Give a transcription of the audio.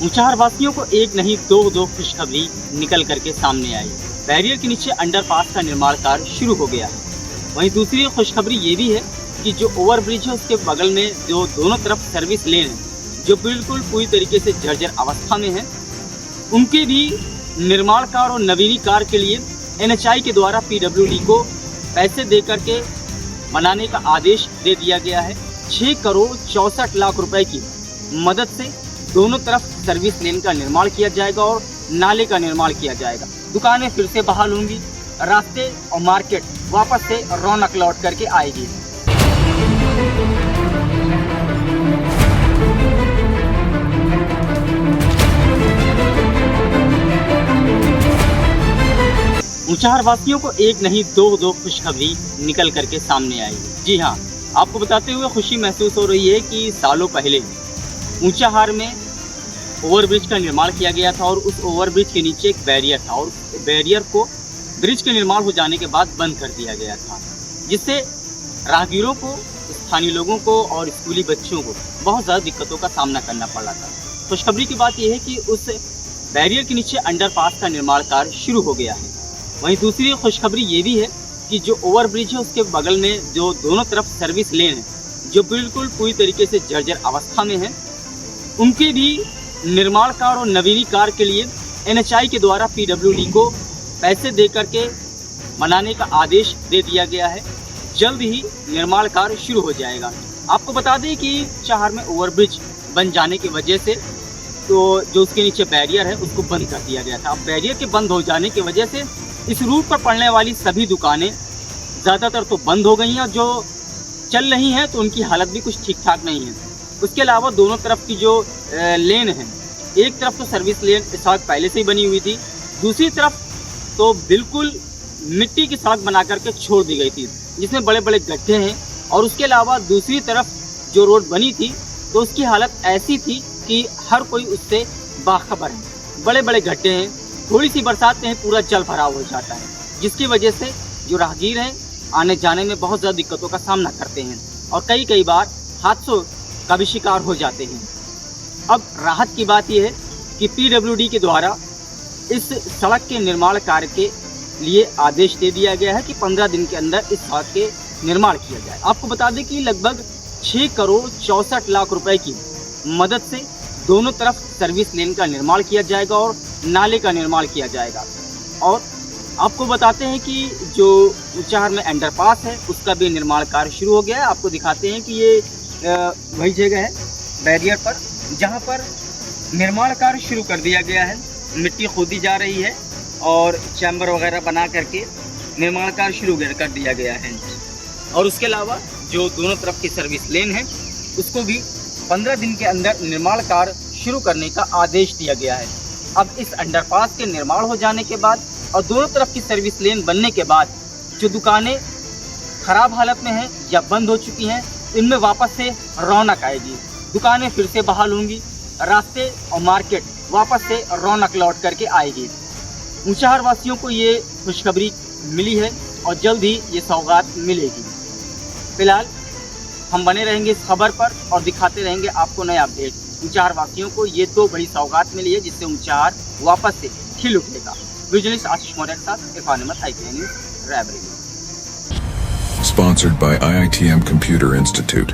ऊंचाहार वासियों को एक नहीं दो खुशखबरी निकल करके सामने आई। बैरियर के नीचे अंडरपास का निर्माण कार्य शुरू हो गया है। वहीं दूसरी खुशखबरी ये भी है कि जो ओवरब्रिज है उसके बगल में जो दोनों तरफ सर्विस लेन है, जो बिल्कुल पूरी तरीके से जर्जर अवस्था में है, उनके भी निर्माण कार्य और नवीनीकरण के लिए NHAI के द्वारा PWD को पैसे दे करके बनाने का आदेश दे दिया गया है। 6 करोड़ 64 लाख रुपए की मदद से दोनों तरफ सर्विस लेन का निर्माण किया जाएगा और नाले का निर्माण किया जाएगा। दुकानें फिर से बहाल होंगी, रास्ते और मार्केट वापस से रौनक लौट करके आएगी। ऊंचाहार वासियों को एक नहीं दो खुशखबरी निकल करके सामने आई। जी हाँ, आपको बताते हुए खुशी महसूस हो रही है कि सालों पहले ऊंचाहार में ओवरब्रिज का निर्माण किया गया था और उस ओवरब्रिज के नीचे एक बैरियर था और बैरियर को ब्रिज के निर्माण हो जाने के बाद बंद कर दिया गया था, जिससे राहगीरों को, स्थानीय लोगों को और स्कूली बच्चों को बहुत ज़्यादा दिक्कतों का सामना करना पड़ रहा था। खुशखबरी की बात यह है कि उस बैरियर के नीचे अंडरपास का निर्माण कार्य शुरू हो गया है। वहीं दूसरी खुशखबरी ये भी है कि जो ओवरब्रिज है उसके बगल में जो दोनों तरफ सर्विस लेन है, जो बिल्कुल पूरी तरीके से जर्जर अवस्था में है, उनके भी निर्माण कार्य और नवीनीकरण के लिए NHAI के द्वारा PWD को पैसे दे करके बनाने का आदेश दे दिया गया है। जल्द ही निर्माण कार्य शुरू हो जाएगा। आपको बता दें कि ऊंचाहार में ओवरब्रिज बन जाने की वजह से तो जो उसके नीचे बैरियर है उसको बंद कर दिया गया था। अब बैरियर के बंद हो जाने की वजह से इस रूट पर पड़ने वाली सभी दुकानें ज़्यादातर तो बंद हो गई हैं और जो चल रही हैं तो उनकी हालत भी कुछ ठीक ठाक नहीं है। उसके अलावा दोनों तरफ की जो लेन है, एक तरफ तो सर्विस लेन सड़क पहले से ही बनी हुई थी, दूसरी तरफ तो बिल्कुल मिट्टी की सड़क बना करके छोड़ दी गई थी, जिसमें बड़े बड़े गड्ढे हैं। और उसके अलावा दूसरी तरफ जो रोड बनी थी तो उसकी हालत ऐसी थी कि हर कोई उससे बाखबर है। बड़े बड़े गड्ढे हैं, थोड़ी सी बरसात में पूरा जल भराव हो जाता है, जिसकी वजह से जो राहगीर हैं आने जाने में बहुत ज़्यादा दिक्कतों का सामना करते हैं और कई बार हादसों का भी शिकार हो जाते हैं। अब राहत की बात यह है कि PWD के द्वारा इस सड़क के निर्माण कार्य के लिए आदेश दे दिया गया है कि 15 दिन के अंदर इस सड़क के निर्माण किया जाए। आपको बता दें कि लगभग 6 करोड़ 64 लाख रुपए की मदद से दोनों तरफ सर्विस लेन का निर्माण किया जाएगा और नाले का निर्माण किया जाएगा। और आपको बताते हैं कि जो ऊंचाहार में अंडरपास है उसका भी निर्माण कार्य शुरू हो गया है। आपको दिखाते हैं कि ये वही जगह है बैरियर पर जहां पर निर्माण कार्य शुरू कर दिया गया है। मिट्टी खोदी जा रही है और चैम्बर वगैरह बना करके निर्माण कार्य शुरू कर दिया गया है। और उसके अलावा जो दोनों तरफ की सर्विस लेन है उसको भी 15 दिन के अंदर निर्माण कार्य शुरू करने का आदेश दिया गया है। अब इस अंडरपास के निर्माण हो जाने के बाद और दोनों तरफ की सर्विस लेन बनने के बाद जो दुकानें खराब हालत में हैं या बंद हो चुकी हैं, इनमें वापस से रौनक आएगी। दुकानें फिर से बहाल होंगी, रास्ते और मार्केट वापस से रौनक लौट करके आएगी। ऊंचाहार वासियों को ये खुशखबरी मिली है और जल्द ही ये सौगात मिलेगी। फिलहाल हम बने रहेंगे इस खबर पर और दिखाते रहेंगे आपको नए अपडेट। ऊंचाहार वासियों को ये 2 बड़ी सौगात मिली है जिससे ऊंचाहार वापस से खिल उठेगा। विजिलेंस आशीष मौर्य के साथ Irfan Ahmad, ITN news, Raebareli. Sponsored by IITM Computer Institute.